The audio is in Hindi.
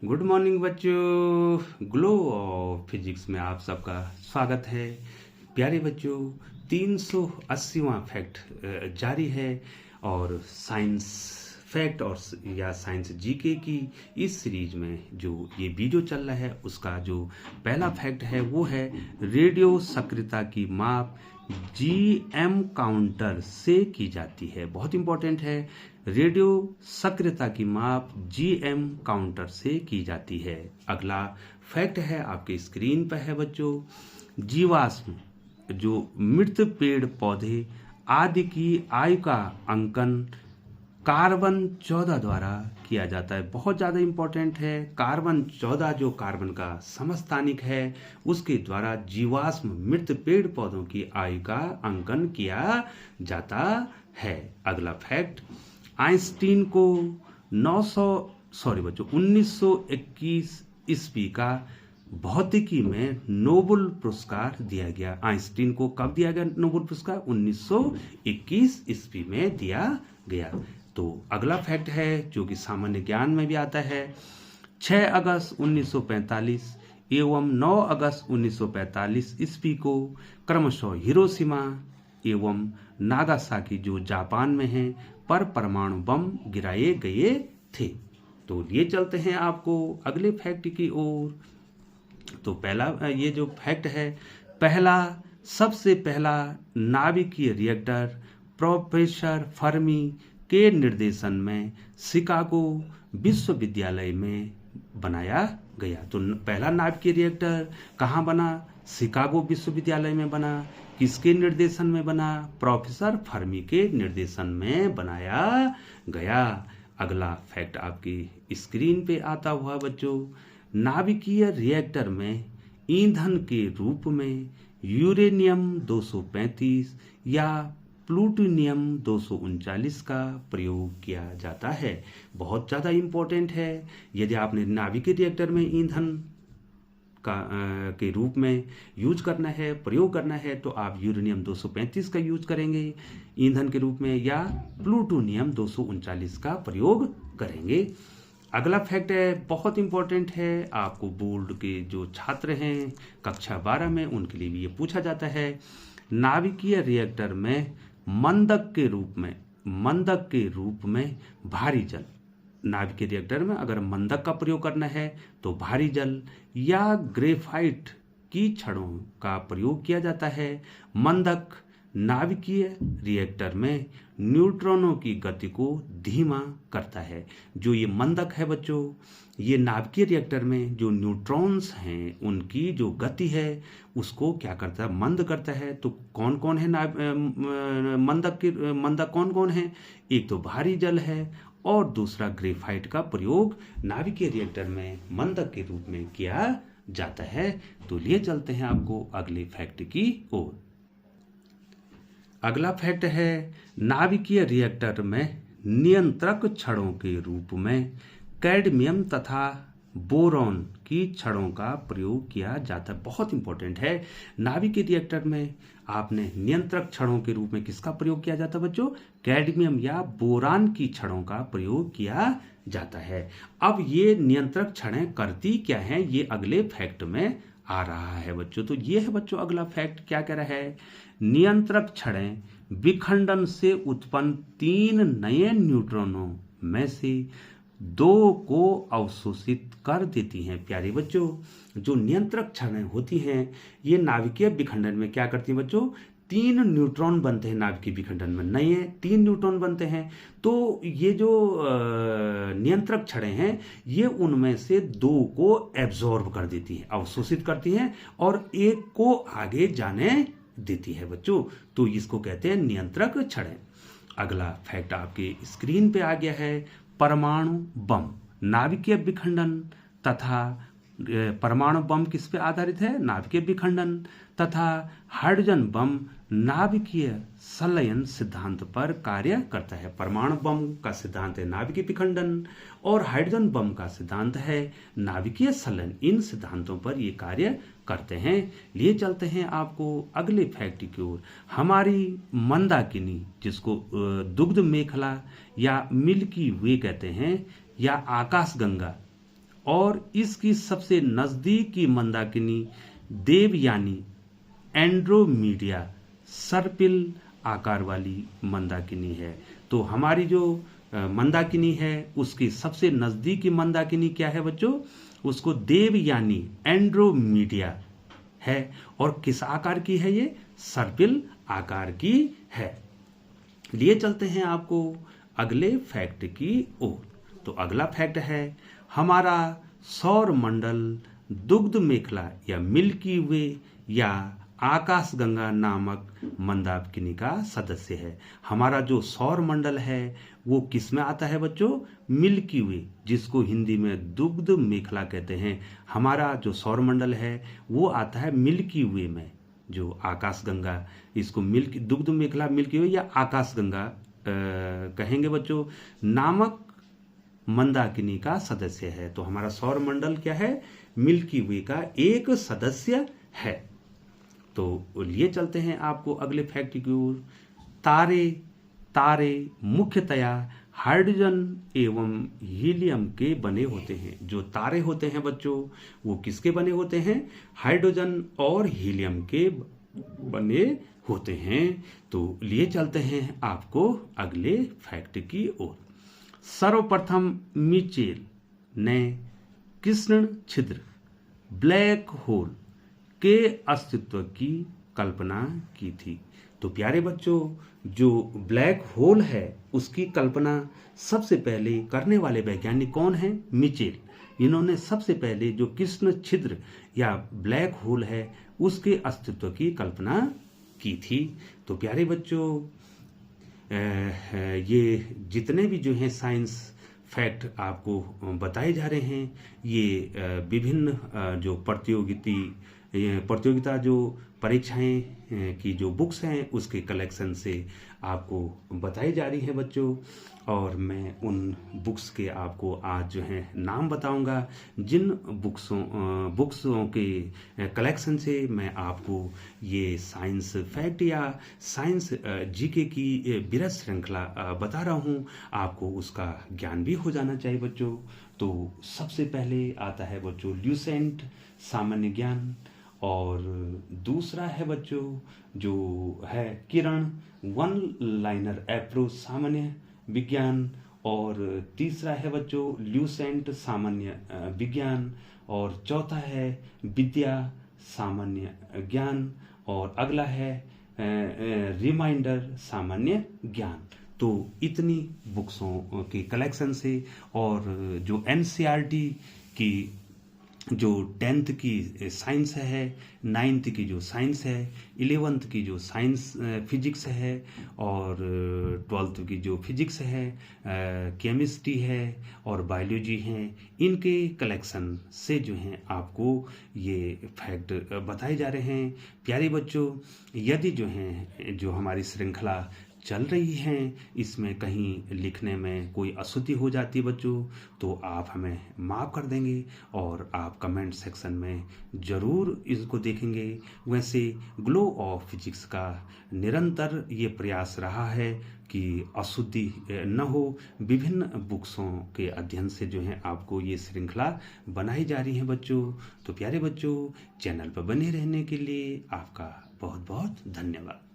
गुड मॉर्निंग बच्चों। ग्लो ऑफ फिजिक्स में आप सबका स्वागत है। प्यारे बच्चों, 380वां फैक्ट जारी है और साइंस फैक्ट और या साइंस जीके की इस सीरीज में जो ये वीडियो चल रहा है उसका जो पहला फैक्ट है वो है रेडियो सक्रियता की माप जीएम काउंटर से की जाती है। बहुत इंपॉर्टेंट है, रेडियो सक्रियता की माप जीएम काउंटर से की जाती है। अगला फैक्ट है आपके स्क्रीन पर है बच्चों, जीवाश्म जो मृत पेड़ पौधे आदि की आयु का अंकन कार्बन 14 द्वारा किया जाता है। बहुत ज़्यादा इंपॉर्टेंट है, कार्बन 14 जो कार्बन का समस्थानिक है उसके द्वारा जीवाश्म मृत पेड़ पौधों की आयु का अंकन किया जाता है। अगला फैक्ट, आइंस्टीन को 1921 ईस्वी का भौतिकी में नोबेल पुरस्कार दिया गया। आइंस्टीन को कब दिया गया नोबेल पुरस्कार? 1921 ईस्वी में दिया गया। तो अगला फैक्ट है जो कि सामान्य ज्ञान में भी आता है, 6 अगस्त 1945 एवं 9 अगस्त 1945 ईस्वी को क्रमशः हिरोशिमा एवं नागासाकी जो जापान में है पर परमाणु बम गिराए गए थे। तो ये चलते हैं आपको अगले फैक्ट की ओर। तो पहला ये जो फैक्ट है, सबसे पहला नाभिकीय रिएक्टर प्रोफेसर फर्मी के निर्देशन में शिकागो विश्वविद्यालय में बनाया गया। तो पहला नाभिकीय रिएक्टर कहाँ बना? शिकागो विश्वविद्यालय में बना। किसके निर्देशन में बना? प्रोफेसर फर्मी के निर्देशन में बनाया गया। अगला फैक्ट आपकी स्क्रीन पे आता हुआ बच्चों, नाभिकीय रिएक्टर में ईंधन के रूप में यूरेनियम 235 या प्लूटोनियम 239 का प्रयोग किया जाता है। बहुत ज़्यादा इम्पोर्टेंट है, यदि आपने नाभिकीय रिएक्टर में ईंधन के रूप में यूज करना है, प्रयोग करना है, तो आप यूरेनियम 235 का यूज करेंगे ईंधन के रूप में या प्लूटोनियम 239 का प्रयोग करेंगे। अगला फैक्ट है, बहुत इंपॉर्टेंट है, आपको बोर्ड के जो छात्र हैं कक्षा 12 में उनके लिए भी ये पूछा जाता है। नाभिकीय रिएक्टर में मंदक के रूप में भारी जल, नाभिकीय रिएक्टर में अगर मंदक का प्रयोग करना है तो भारी जल या ग्रेफाइट की छड़ों का प्रयोग किया जाता है। मंदक नाभिकीय रिएक्टर में न्यूट्रॉनों की गति को धीमा करता है। जो ये मंदक है बच्चों, ये नाभिकीय रिएक्टर में जो न्यूट्रॉन्स हैं उनकी जो गति है उसको क्या करता है? मंद करता है। तो कौन कौन है मंदक कौन कौन है? एक तो भारी जल है और दूसरा ग्रेफाइट का प्रयोग नाभिकीय रिएक्टर में मंदक के रूप में किया जाता है। तो लिए चलते हैं आपको अगले फैक्ट की ओर। अगला फैक्ट है, नाभिकीय रिएक्टर में नियंत्रक छड़ों के रूप में कैडमियम तथा बोरॉन की छड़ों का प्रयोग किया जाता है। बहुत इंपॉर्टेंट है, नाभिकीय रिएक्टर में आपने नियंत्रक छड़ों के रूप में किसका प्रयोग किया जाता है बच्चों? कैडमियम या बोरान की छड़ों का प्रयोग किया जाता है। अब ये नियंत्रक छड़ें करती क्या हैं, ये अगले फैक्ट में आ रहा है बच्चों। तो ये है बच्चों अगला फैक्ट, क्या कह रहा है? नियंत्रक छड़ें विखंडन से उत्पन्न 3 नए न्यूट्रॉनों में से 2 को अवशोषित कर देती हैं। प्यारे बच्चों, जो नियंत्रक छड़ें होती हैं ये नाभिकीय विखंडन में क्या करती हैं बच्चों? 3 न्यूट्रॉन बनते हैं नाभिकीय विखंडन में, नए 3 न्यूट्रॉन बनते हैं। तो ये जो नियंत्रक छड़ें हैं ये उनमें से 2 को एब्जॉर्ब कर देती हैं, अवशोषित करती हैं और एक को आगे जाने देती है बच्चों। तो इसको कहते हैं नियंत्रक छड़ें। अगला फैक्ट आपके स्क्रीन पे आ गया है, परमाणु बम नाभिकीय विखंडन तथा परमाणु बम किस पे आधारित है? नाभिकीय विखंडन तथा हाइड्रोजन बम नाभिकीय संलयन सिद्धांत पर कार्य करता है। परमाणु बम का सिद्धांत है नाभिकीय विखंडन और हाइड्रोजन बम का सिद्धांत है नाभिकीय संलयन। इन सिद्धांतों पर ये कार्य करते हैं। लिए चलते हैं आपको अगले फैक्ट की ओर। हमारी मंदाकिनी, जिसको दुग्ध मेखला या मिल्की वे कहते हैं या आकाश गंगा और इसकी सबसे नजदीकी मंदाकिनी देवयानी एंड्रोमीडिया सर्पिल आकार वाली मंदाकिनी है। तो हमारी जो मंदाकिनी है उसकी सबसे नजदीकी मंदाकिनी क्या है बच्चों? उसको देवयानी एंड्रोमीडिया है। और किस आकार की है ये? सर्पिल आकार की है। लिए चलते हैं आपको अगले फैक्ट की ओर। तो अगला फैक्ट है, हमारा सौर मंडल दुग्ध मेखला या मिल्की वे या आकाशगंगा नामक मंदाकिनी का सदस्य है। हमारा जो सौर मंडल है वो किस में आता है बच्चों? मिल्की वे, जिसको हिंदी में दुग्ध मेखला कहते हैं। हमारा जो सौर मंडल है वो आता है मिल्की वे में। जो आकाशगंगा, इसको मिल्की दुग्ध मेखला मिल्की वे या आकाशगंगा कहेंगे बच्चों, नामक मंदाकिनी का सदस्य है। तो हमारा सौर मंडल क्या है? मिल्की वे का एक सदस्य है। तो लिए चलते हैं आपको अगले फैक्ट की ओर। तारे मुख्यतया हाइड्रोजन एवं हीलियम के बने होते हैं। जो तारे होते हैं बच्चों वो किसके बने होते हैं? हाइड्रोजन और हीलियम के बने होते हैं। तो लिए चलते हैं आपको अगले फैक्ट की ओर। सर्वप्रथम मिचेल ने कृष्ण छिद्र ब्लैक होल के अस्तित्व की कल्पना की थी। तो प्यारे बच्चों, जो ब्लैक होल है उसकी कल्पना सबसे पहले करने वाले वैज्ञानिक कौन है? मिचेल। इन्होंने सबसे पहले जो कृष्ण छिद्र या ब्लैक होल है उसके अस्तित्व की कल्पना की थी। तो प्यारे बच्चों, ये जितने भी जो हैं साइंस फैक्ट आपको बताए जा रहे हैं, ये विभिन्न जो प्रतियोगिता जो परीक्षाएं की जो बुक्स हैं उसके कलेक्शन से आपको बताई जा रही है बच्चों। और मैं उन बुक्स के आपको आज जो है नाम बताऊंगा, जिन बुक्सों के कलेक्शन से मैं आपको ये साइंस फैक्ट या साइंस जीके की बृहद श्रृंखला बता रहा हूँ। आपको उसका ज्ञान भी हो जाना चाहिए बच्चों। तो सबसे पहले आता है बच्चों ल्यूसेंट सामान्य ज्ञान, और दूसरा है बच्चों जो है किरण वन लाइनर अप्रोच सामान्य विज्ञान, और तीसरा है बच्चों ल्यूसेंट सामान्य विज्ञान, और चौथा है विद्या सामान्य ज्ञान, और अगला है रिमाइंडर सामान्य ज्ञान। तो इतनी बुक्सों के कलेक्शन से, और जो एनसीईआरटी की जो 10th की साइंस है, 9th की जो साइंस है, 11th की जो साइंस फिजिक्स है, और 12th की जो फिजिक्स है, केमिस्ट्री है और बायोलॉजी है, इनके कलेक्शन से जो हैं आपको ये फैक्ट बताए जा रहे हैं। प्यारे बच्चों, यदि जो हैं जो हमारी श्रृंखला चल रही हैं इसमें कहीं लिखने में कोई अशुद्धि हो जाती है बच्चों, तो आप हमें माफ़ कर देंगे और आप कमेंट सेक्शन में ज़रूर इसको देखेंगे। वैसे ग्लो ऑफ फिजिक्स का निरंतर ये प्रयास रहा है कि अशुद्धि न हो। विभिन्न बुक्सों के अध्ययन से जो है आपको ये श्रृंखला बनाई जा रही है बच्चों। तो प्यारे बच्चों, चैनल पर बने रहने के लिए आपका बहुत बहुत धन्यवाद।